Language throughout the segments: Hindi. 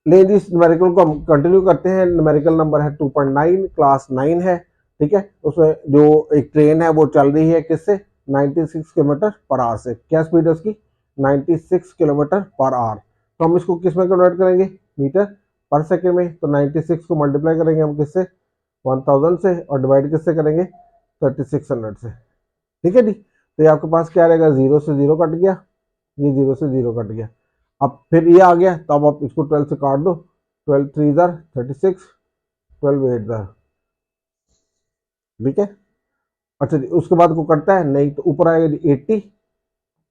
लेकिन इस न्यूमेरिकल को हम कंटिन्यू करते हैं। न्यूमेरिकल नंबर है 2.9, क्लास 9 है, ठीक है। उसमें जो एक ट्रेन है वो चल रही है किससे, 96 किलोमीटर पर आवर से। क्या स्पीड है उसकी, 96 किलोमीटर पर आवर। तो हम इसको किस में कन्वर्ट करेंगे, मीटर पर सेकेंड में। तो 96 को मल्टीप्लाई करेंगे हम किससे, 1000 से, और डिवाइड किससे करेंगे, 3600 से, ठीक है जी। तो ये आपके पास क्या रहेगा, जीरो से जीरो कट गया, ये जीरो से जीरो कट गया। अब फिर ये आ गया, तो अब आप इसको 12 से काट दो, 12 3 जार 36, 12 8 जार, ठीक है। अच्छा जी, उसके बाद को कटता है नहीं, तो ऊपर आएगा जी 80,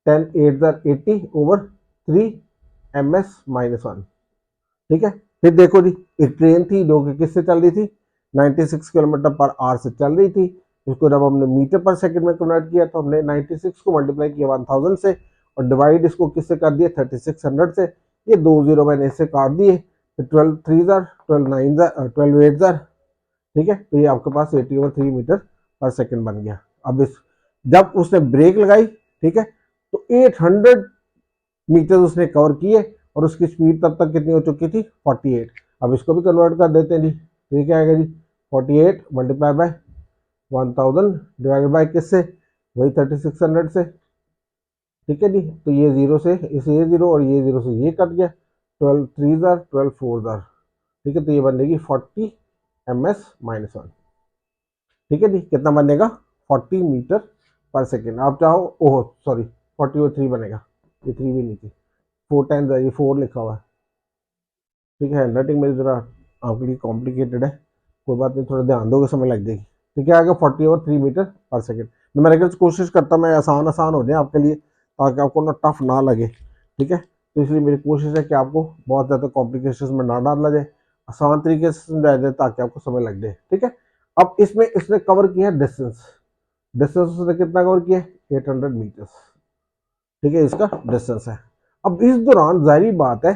10 8 जार 80 ओवर 3 ms-1, ठीक है। फिर देखो जी, एक ट्रेन थी जो कि किससे चल रही थी, 96 किलोमीटर पर आवर से चल रही थी। इसको जब हमने मीटर पर सेकंड में कन्वर्ट किया, तो हमने 96 को मल्टीप्लाई किया 1000 से, और डिवाइड इसको किससे कर दिया, 3600 से। ये दो जीरो मैंने इससे काट दिए, तो 12 3 जार 12 9 जार 12 8 जार, ठीक है। तो ये आपके पास 80/3 मीटर पर सेकंड बन गया। अब इस जब उसने ब्रेक लगाई, ठीक है, तो 800 मीटर उसने कवर किए, और उसकी स्पीड तब तक कितनी हो चुकी थी, 48। अब इसको भी कन्वर्ट कर देते हैं जी। तो ये क्या आएगा जी, 48 मल्टीप्लाई बाय 1000 डिवाइडेड बाय किससे, वही 3600 से, ठीक है जी। तो ये जीरो से इसे ये जीरो, और ये जीरो से ये कट गया, 12 3 जार 12 4 जार, ठीक है। तो ये बनेगी 40 ms-1, ठीक है जी। कितना बनेगा, 40 मीटर पर सेकेंड। आप चाहो, ओह सॉरी, 40/3 बनेगा, ये 3 भी नहीं थी, 4 टाइम्स है, ये 4 लिखा हुआ है, ठीक है। हैंडराइटिंग मेरी जरा आपके लिए कॉम्प्लिकेटेड है, कोई बात नहीं, थोड़ा ध्यान दोगे समय लग जाएगी। तो क्या आएगा, 40/3 मीटर पर सेकेंड। न्यूमेरिकल्स कोशिश करता मैं आसान आसान हो जाए आपके लिए, ताकि आपको ना टफ ना लगे, ठीक है। तो इसलिए मेरी कोशिश है कि आपको बहुत ज़्यादा कॉम्प्लिकेशन में ना डाला जाए, आसान तरीके से समझाया जाए, ताकि आपको समझ लग जाए, ठीक है। अब इसमें इसने कवर किया डिस्टेंस, डिस्टेंस उसने कितना कवर किया, 800 मीटर्स, ठीक है, इसका डिस्टेंस है। अब इस दौरान जाहिर बात है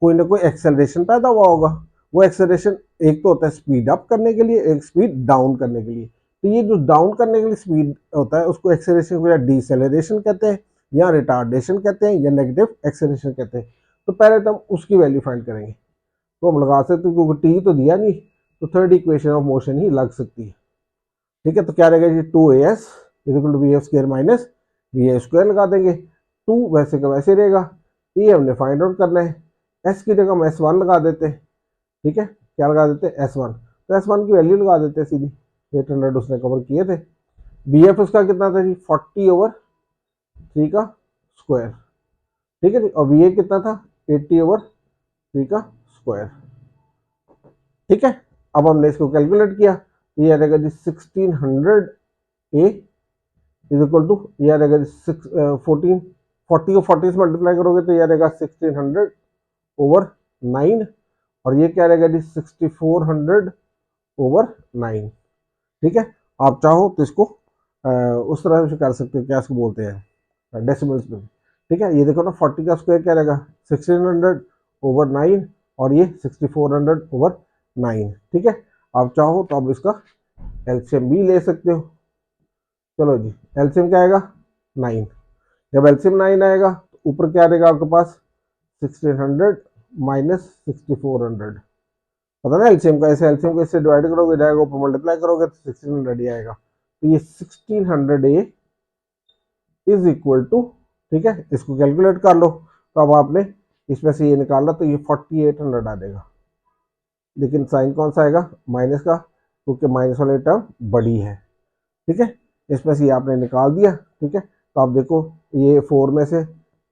कोई ना कोई एक्सेलरेशन पैदा हुआ होगा। वो एक्सेलरेशन एक तो होता है स्पीड अप करने के लिए, एक स्पीड डाउन करने के लिए। तो ये जो डाउन करने के लिए स्पीड होता है उसको एक्सेलरेशन या डिसेलरेशन कहते हैं, या रिटार्डेशन कहते हैं, या नेगेटिव एक्सेलरेशन कहते हैं। तो पहले तो हम उसकी वैल्यू फाइंड करेंगे। तो हम लगा सकते हैं, क्योंकि टी तो दिया नहीं, तो थर्ड इक्वेशन ऑफ मोशन ही लग सकती है, ठीक है। तो क्या रहेगा जी, 2as equal to bf² minus va² लगा देंगे। 2 वैसे का वैसे रहेगा, ये हमने फाइंड आउट करना है। s की जगह हम s1 लगा देते हैं, ठीक है। क्या लगा देते हैं, s1। तो s1 की वैल्यू लगा देते हैं सीधी, 800 उसने कवर किए थे। bf उसका कितना था जी, 40/3 का स्क्वायर, ठीक है जी। और va कितना था, 80/3 का स्क्वायर, ठीक है। अब हमने इसको कैलकुलेट किया, तो ये आ जाएगा जी 1600 a इज इक्वल टू, ये आ जाएगा 14, 40 को 40 से मल्टीप्लाई करोगे तो ये आ जाएगा 1600/9, और ये क्या रहेगा जी 6400/9, ठीक है। आप चाहो तो इसको उस तरह से कर सकते हो, क्या इसको बोलते हैं, डेसिमल्स में, ठीक है। ये देखो ना, 40 का स्क्वायर क्या रहेगा, 1600/9, और ये 6400/9, ठीक है। आप चाहो तो आप इसका एलसीएम भी ले सकते हो। चलो जी, एलसीएम क्या आएगा, 9। जब एलसीएम 9 आएगा तो ऊपर क्या आएगा आपके पास, 1600 माइनस 6400, पता ना एलसीएम का, ऐसे एलसीएम को इससे डिवाइड करोगे जाएगा, ऊपर मल्टीप्लाई करोगे तो 1600 ही आएगा। तो ये 1600 इज इक्वल टू, ठीक है, इसको कैलकुलेट कर लो। तो अब आपने इसमें से ये निकाला तो ये 4800 आ जाएगा, लेकिन साइन कौन सा आएगा, माइनस का, क्योंकि माइनस वाले टर्म बड़ी है, ठीक है। इसमें से ये आपने निकाल दिया, ठीक है। तो आप देखो, ये 4 में से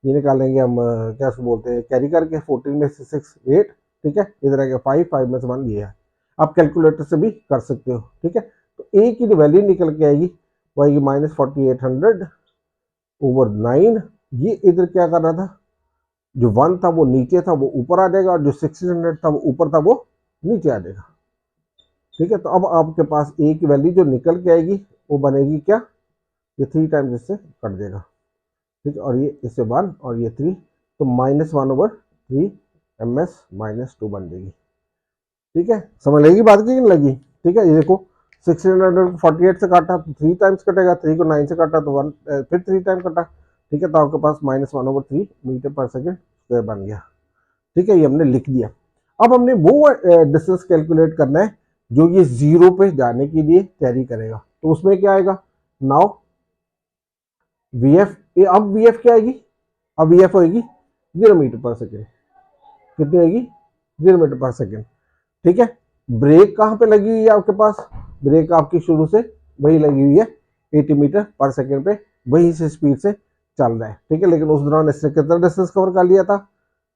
ये निकालेंगे हम, क्या उसको बोलते हैं, कैरी करके, 14 में से 6 8, ठीक है। इधर आएगा 5, 5 में से 1 ये है। आप कैलकुलेटर से भी कर सकते हो, ठीक है। तो ए की जो वैल्यू निकल के आएगी वो आएगी -4800/9। ये इधर क्या कर रहा था, जो 1 था वो नीचे था, वो ऊपर आ जाएगा, और जो 1600 था वो ऊपर था, वो नीचे आ जाएगा, ठीक है। तो अब आपके पास ए की वैल्यू जो निकल के आएगी वो बनेगी क्या, ये 3 टाइम्स इससे कट जाएगा, ठीक है। और ये इससे 1 और ये 3, तो -1/3 ms-2 बन जाएगी, ठीक है। समझ लगेगी बात की नहीं लगी, ठीक है। ये देखो, 1600 को 48 से काटा तो 3 टाइम्स कटेगा, 3 को 9 से काटा तो 1, फिर 3 टाइम कटा, ठीक है। तो आपके पास -1/3 मीटर पर सेकेंड स्क्वायर बन गया, ठीक है। ये हमने लिख दिया। अब हमने वो डिस्टेंस कैलकुलेट करना है जो ये 0 पे जाने के लिए तैयारी करेगा। तो उसमें क्या आएगा, नाउ वी एफ, अब वी एफ क्या आएगी, अब वी एफ होगी 0 मीटर पर सेकेंड। कितनी होगी, 0 मीटर पर सेकेंड। ठीक है, ब्रेक कहाँ पे लगी हुई है आपके पास, ब्रेक आपकी शुरू से वही लगी हुई है 80 मीटर पर सेकेंड पे, वही से स्पीड से चल रहा है। ठीक है, लेकिन उस दौरान इसने कितना डिस्टेंस कवर कर लिया था,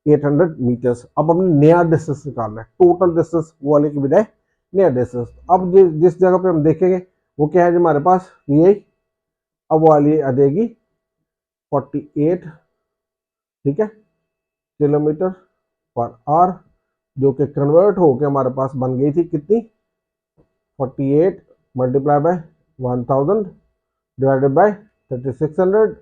800 मीटर्स। अब हमने नया डिस्टेंस निकालना है, टोटल डिस्टेंस वो वाले की बजाय नया डिस्टेंस। अब जिस जगह पे हम देखेंगे वो क्या है, जो हमारे पास ये अब वाली आ जाएगी 48, ठीक है, किलोमीटर पर आवर, जो कि कन्वर्ट होके हमारे पास बन गई थी कितनी, 48 मल्टीप्लाई बाय 1000 डिवाइडेड बाय 3600।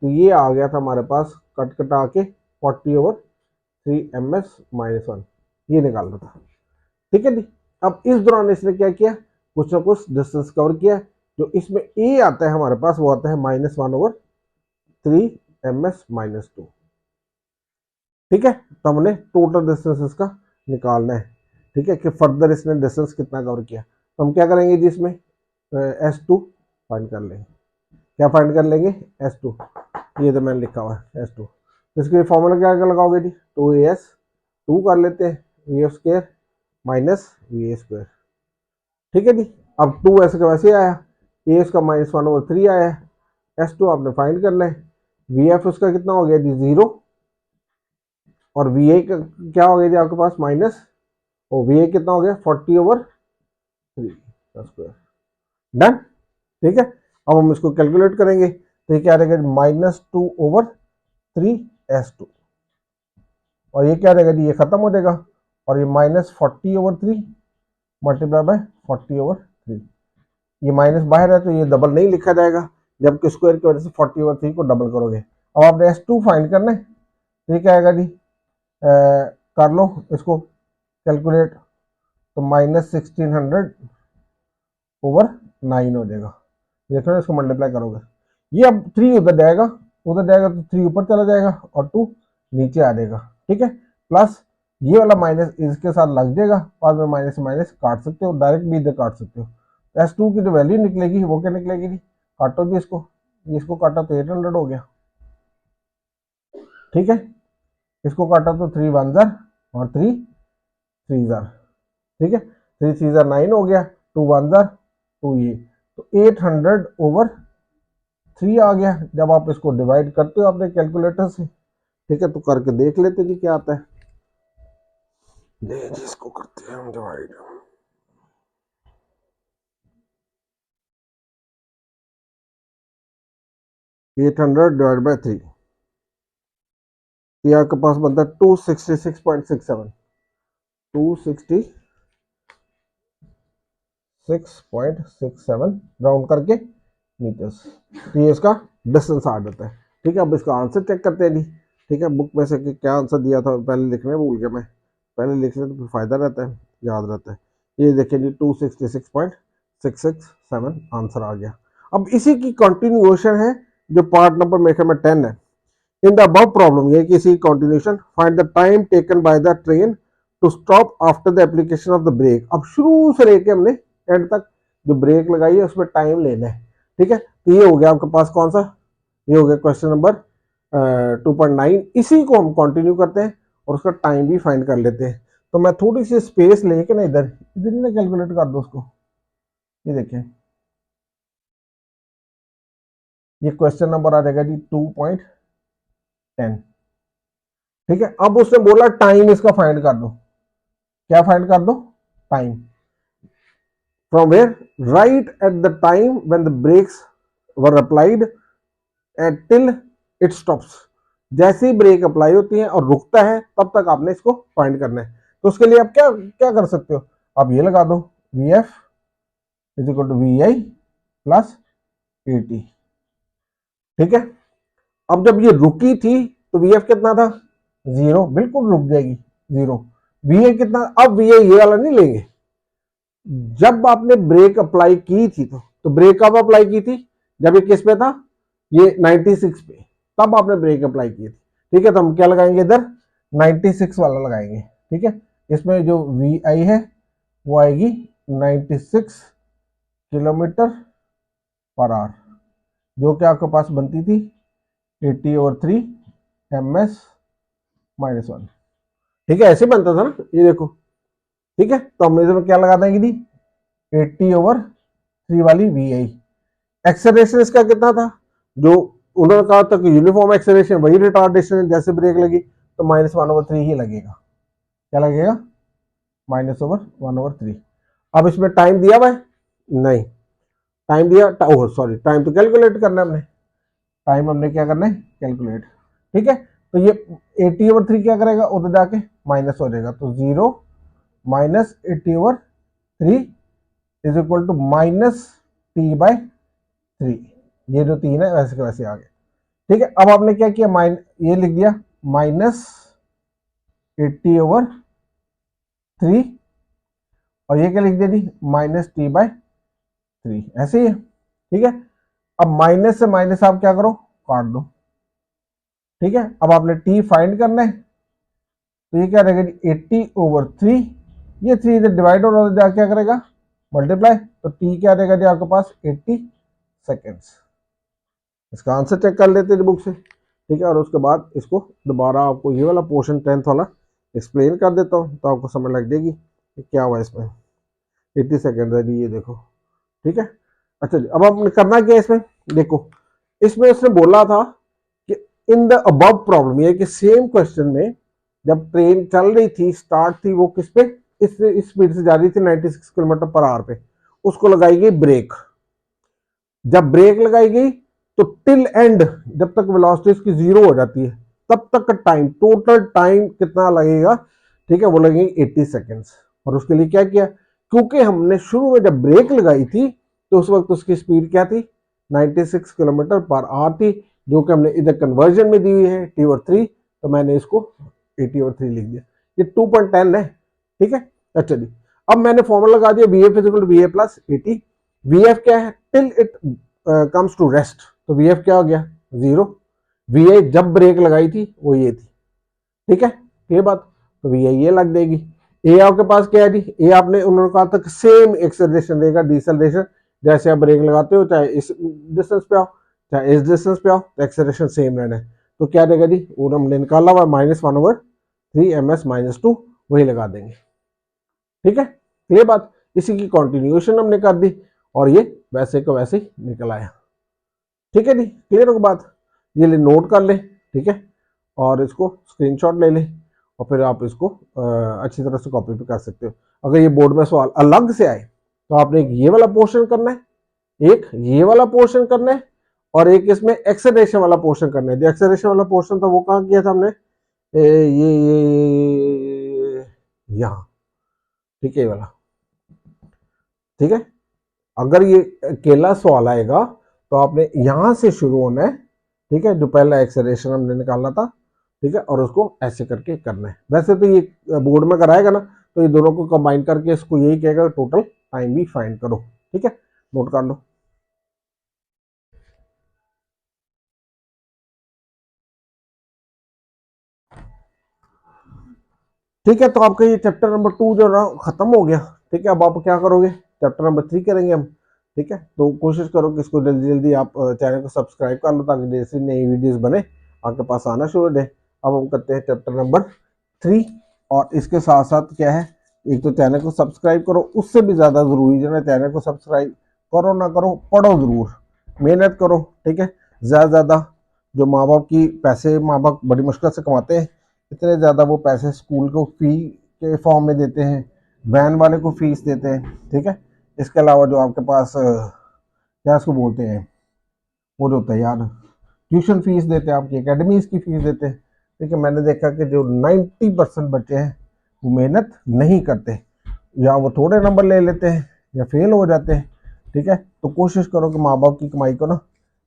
तो ये आ गया था हमारे पास कट कटा के 40/3 ms-1, ये निकालना था। ठीक है जी। अब इस दौरान इसने क्या किया, कुछ ना कुछ डिस्टेंस कवर किया। जो इसमें ए आता है हमारे पास वो आता है -1/3 ms-2। ठीक है, तो हमने टोटल डिस्टेंस इसका निकालना है। ठीक है, कि फर्दर इसने डिस्टेंस कितना कवर किया। तो हम क्या करेंगे जी, इसमें S2 फाइंड कर लेंगे। क्या फाइंड कर लेंगे, S2, ये तो मैंने लिखा हुआ है S2। तो इसके लिए फॉर्मूला क्या लगाओगे जी, 2as, 2 कर लेते हैं v square minus v square. ठीक है जी। अब 2 ऐसे का वैसे आया, ए उसका -1/3 आया है, S2 आपने फाइंड करना है। वी एफ उसका कितना हो गया जी, 0, और वी ए क्या हो गया जी आपके पास माइनस, और वी ए कितना हो गया 40/3 स्क्वायर। डन। ठीक है, अब हम इसको कैलकुलेट करेंगे तो ये क्या रहेगा, -2/3 S2, और ये क्या रहेगा जी, ये खत्म हो जाएगा, और ये -40/3 मल्टीप्लाई बाय 40/3। ये माइनस बाहर है तो ये डबल नहीं लिखा जाएगा, जबकि स्क्वायर की वजह से 40/3 को डबल करोगे। अब आपने S2 फाइंड करना है, तो ये क्या आएगा जी, कर लो इसको कैलकुलेट, तो -1600/9 हो जाएगा। देखो इसको मल्टीप्लाई करोगे, ये अब 3 उधर जाएगा तो 3 ऊपर चला जाएगा और 2 नीचे आ जाएगा। ठीक है, प्लस ये वाला माइनस इसके साथ लग जाएगा, बाद में माइनस से माइनस काट सकते हो, डायरेक्ट भी इधर काट सकते हो। S2 की जो वैल्यू निकलेगी वो क्या निकलेगी जी, काटो जी इसको, इसको काटा तो 800 हो गया। ठीक है, इसको काटा तो 3 1 जार और 3 3 जार। ठीक है, 3 3 जार 9 हो गया, 2 1 जार 2, ये तो 800/3 आ गया। जब आप इसको डिवाइड करते हो अपने कैलकुलेटर से, ठीक है, तो करके देख लेते जी क्या आता है। इसको करते हैं हम डिवाइड, 800/3, ये आपके पास बनता है 266.67, 266.67 राउंड करके मीटर्स। तो ये इसका डिस्टेंस आ जाता है। ठीक है, अब इसका आंसर चेक करते हैं जी। ठीक है, बुक में से क्या आंसर दिया था पहले लिखने भूल गया मैं, पहले लिख ले तो फिर फायदा रहता है, याद रहता है। ये देखिए जी 266.667 आंसर आ गया। अब इसी की कंटिन्यूएशन है जो पार्ट नंबर मेरे ख्याल में 10 है। इन द अबव प्रॉब्लम, ये किसी continuation, find the time taken by the train to stop after the application of the brake. अब शुरू से लेके हमने एंड तक जो ब्रेक लगाई है उसमें टाइम लेना है। ठीक है, तो ये हो गया आपके पास कौन सा, ये हो गया क्वेश्चन नंबर 2.9। इसी को हम कंटिन्यू करते हैं और उसका टाइम भी फाइंड कर लेते हैं। तो मैं थोड़ी सी स्पेस लेके ना इधर इधर ना कैलकुलेट कर दो उसको। ये देखिए, ये क्वेश्चन नंबर आ जाएगा जी 2.10। ठीक है, अब उसने बोला टाइम इसका फाइंड कर दो। क्या फाइंड कर दो, time from where, right at the time when the brakes were applied and till it stops. जैसे ही ब्रेक अप्लाई होती है और रुकता है तब तक आपने इसको फाइंड करना है। तो उसके लिए आप क्या क्या कर सकते हो, आप ये लगा दो, v f is equal to v i plus a t. ठीक है, अब जब ये रुकी थी तो वी एफ कितना था, 0, बिल्कुल रुक जाएगी 0। वी ए कितना, अब वी ए ये वाला नहीं लेंगे, जब आपने ब्रेक अप्लाई की थी तो ब्रेक कब अप्लाई की थी, जब ये किस पे था, ये 96 पे, तब आपने ब्रेक अप्लाई की थी। ठीक है, तो हम क्या लगाएंगे इधर, 96 वाला लगाएंगे। ठीक है। इसमें जो वी आई है वो आएगी 96 किलोमीटर पर आवर, जो कि आपके पास बनती थी 80/3 ms-1। ठीक है, ऐसे बनता था ना, ये देखो। ठीक है, तो हम इसमें क्या लगा देंगे, 80/3 वाली वी आई। एक्सेलरेशन इसका कितना था, जो उन्होंने कहा था कि यूनिफॉर्म एक्सेलरेशन वही रिटार्डेशन, जैसे ब्रेक लगी तो -1/3 ही लगेगा। क्या लगेगा, -1/3। अब इसमें टाइम दिया हुआ है, नहीं टाइम दिया, ओह सॉरी, टाइम तो कैलकुलेट करना है हमने, टाइम हमने क्या करना है, कैलकुलेट। ठीक है, तो ये 80/3 क्या करेगा, उधर जाके माइनस हो जाएगा, तो 0 - 80/3 इज इक्वल टू -t/3। ये जो 3 है वैसे के वैसे आ गए। ठीक है, अब आपने क्या किया, ये लिख दिया -80/3, और ये क्या लिख दिया जी, -t/3, ऐसे ही है। ठीक है, अब माइनस से माइनस आप क्या करो, काट दो। ठीक है, अब आपने t फाइंड करना है, तो ये क्या रहेगा, 80/3, ये 3 इधर डिवाइड हो रहा है, क्या करेगा, मल्टीप्लाई, तो t क्या रहेगा जी आपके पास, 80 सेकेंड्स। इसका आंसर चेक कर लेते हैं बुक से। ठीक है, और उसके बाद इसको दोबारा आपको ये वाला पोर्शन 10th वाला एक्सप्लेन कर देता हूँ, तो आपको समझ लग जाएगी कि क्या हुआ इसमें। 80 सेकेंड है जी, ये देखो। ठीक है, अच्छा जी, अब आपने करना क्या है इसमें, देखो इसमें उसने बोला था कि इन द अबव प्रॉब्लम, ये कि सेम क्वेश्चन में जब ट्रेन चल रही थी, स्टार्ट थी वो किस पे, इस स्पीड से जा रही थी 96 किलोमीटर पर आवर पे, उसको लगाई गई ब्रेक। जब ब्रेक लगाई गई तो टिल एंड, जब तक वेलोसिटी इसकी 0 हो जाती है, तब तक का टाइम, टोटल टाइम कितना लगेगा, ठीक है, वो लगेंगे 80 सेकेंड्स। और उसके लिए क्या किया, क्योंकि हमने शुरू में जब ब्रेक लगाई थी तो उस वक्त उसकी स्पीड क्या थी, 96 किलोमीटर पर आवर थी, जो कि हमने इधर कन्वर्जन में दी हुई है t/3, तो मैंने इसको 80/3 लिख दिया। ये 2.10 है। ठीक है, अच्छा जी, अब मैंने फॉर्मूला लगा दिया, VF = VA + 80। VF क्या है, till it comes to rest, तो VF क्या हो गया, 0। VA जब ब्रेक लगाई थी वो ये थी। ठीक है, ये बात, तो VA ये लग देगी। ए आपके पास क्या है जी, ए आपने उन्होंने कहा था सेम एक्सेलरेशन रहेगा, डिसेलरेशन, जैसे आप ब्रेक लगाते हो, चाहे इस डिस्टेंस पे आओ चाहे इस डिस्टेंस पे आओ, तो एक्सेलरेशन सेम रहना है। तो क्या देगा जी, वो हमने निकाला हुआ -1/3 ms-2, वही लगा देंगे। ठीक है, ये बात, इसी की कंटिन्यूएशन हमने कर दी, और ये वैसे को वैसे ही निकल आया। ठीक है जी, क्लियर हो बात, ये ले नोट कर ले। ठीक है, और इसको स्क्रीनशॉट ले ले, और फिर आप इसको अच्छी तरह से कॉपी भी कर सकते हो। अगर ये बोर्ड में सवाल अलग से आए तो आपने एक ये वाला पोर्शन करना है, एक ये वाला पोर्शन करना है, और एक इसमें एक्सेलरेशन वाला पोर्शन करना है। जो एक्सेलरेशन वाला पोर्शन था वो कहाँ किया था हमने, ये यहाँ। ठीक है, ये वाला। ठीक है, अगर ये अकेला सवाल आएगा तो आपने यहां से शुरू होना है। ठीक है, जो पहला एक्सेलरेशन हमने निकाला था, ठीक है, और उसको ऐसे करके करना है। वैसे तो ये बोर्ड में कराएगा ना, तो ये दोनों को कंबाइन करके इसको यही कहेगा टोटल टाइम भी फाइंड करो। ठीक है, नोट कर लो। ठीक है, तो आपका ये चैप्टर नंबर 2 जो ना खत्म हो गया। ठीक है, अब आप क्या करोगे, चैप्टर नंबर 3 करेंगे हम। ठीक है, तो कोशिश करो कि इसको जल्दी जल्दी आप चैनल को सब्सक्राइब कर लो, ताकि जैसे नई वीडियोस बने आपके पास आना शुरू हो जाए। अब हम करते हैं चैप्टर नंबर 3, और इसके साथ साथ क्या है, एक तो चैनल को सब्सक्राइब करो, उससे भी ज़्यादा ज़रूरी जो है, चैनल को सब्सक्राइब करो ना करो, पढ़ो ज़रूर, मेहनत करो। ठीक है, ज़्यादा ज़्यादा, जो माँ बाप की पैसे माँ बाप बड़ी मुश्किल से कमाते हैं, इतने ज़्यादा वो पैसे स्कूल को फी के फॉर्म में देते हैं, वैन वाले को फीस देते हैं। ठीक है, इसके अलावा जो आपके पास क्या इसको बोलते हैं, वो जो होता है यार, ट्यूशन फीस देते हैं, आपकी एकेडमीज की फीस देते हैं। ठीक है, मैंने देखा कि जो 90% बच्चे हैं वो मेहनत नहीं करते, या वो थोड़े नंबर ले लेते हैं या फेल हो जाते हैं। ठीक है, तो कोशिश करो कि माँ बाप की कमाई को ना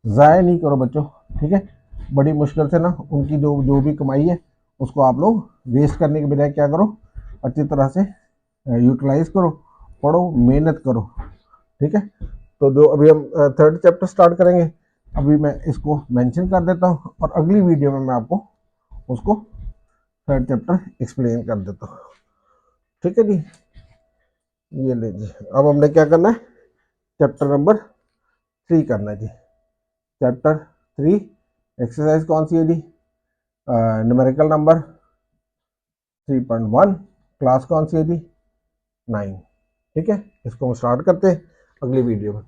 ज़ाया नहीं करो बच्चों। ठीक है, बड़ी मुश्किल से ना उनकी जो जो भी कमाई है उसको आप लोग वेस्ट करने के बजाय क्या करो, अच्छी तरह से यूटिलाइज करो, पढ़ो, मेहनत करो। ठीक है, तो जो अभी हम 3rd चैप्टर स्टार्ट करेंगे, अभी मैं इसको मेंशन कर देता हूँ, और अगली वीडियो में मैं आपको उसको थर्ड चैप्टर एक्सप्लेन कर देता हूँ। ठीक है जी, ये ले जी। अब हमने क्या करना है, चैप्टर नंबर 3 करना है जी। चैप्टर 3 एक्सरसाइज कौन सी है जी, न्यूमेरिकल नंबर 3.1, क्लास कौन सी है जी 9। ठीक है, इसको हम स्टार्ट करते हैं अगली वीडियो में।